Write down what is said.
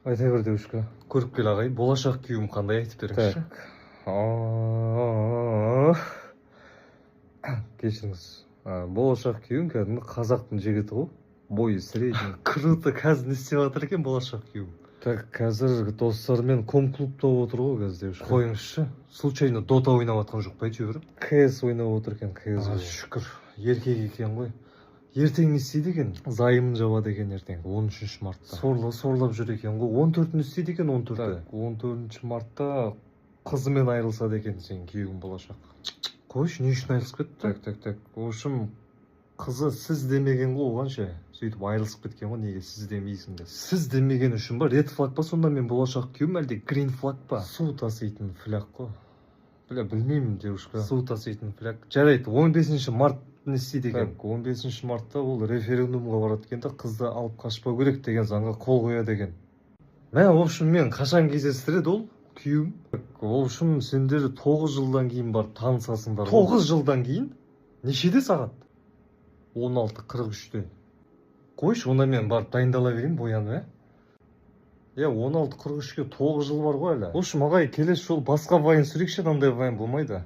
Айта бер девушка. Көріп кел ағай, болашақ күйеуім қандай айтып беріңізші. Кешіріңіз. Болашақ күйеуім кәдімгі қазақтың жігіті ғой. Бойы средний. Круто, қазір не істеп жатыр екен болашақ күйеуім? Так, қазір достарымен ком-клубта отыр ғой қазір девушка. Қойыңызшы, случайно дота ойнап жатқан жоқ па әйтеуір? КС ойнап отыр екен, КС. Шүкір, еркек екен ғой. Ертең не істейді екен? Зайымын жабады екен ертең, 13 мартта. Сорлап жүр екен ғой. 14-ні істейді екен, 14-ті. Так, 14 мартта қызымен айырылысады екен сенің күйеуің болашақ. Қойшы, не үшін айырылысып кетті? Так. В общем, қызы сіз демеген ғой оған ше. Сөйтіп айырылысып кеткен ғой, неге сіз демейсің деп. Сіз демеген үшін ба? Ред флаг па сонда мен болашақ күйеуім, әлде грин флаг па? Су таситын фляг қой. Білмеймін девушка. Су таситын фляг. Жарайды, 15 март не істейді екен? 15 мартта ол референдумға барады екен, қызды алып қашпау керек деген заңға қол қояды екен. Мә, в общем, мен қашан кездестіреді ол күйеуім? В общем, сендер 9 жылдан кейін барып танысасыңдар. 9 жылдан кейін? Нешеде сағат? 16:43-те. Қойшы, онда мен барып дайындала берейін, боянып, 16:43-ке 9 жыл бар ғой әлі. В общем, ағай, келесі жол басқа вайн сүрекші, андай вайн болмайды.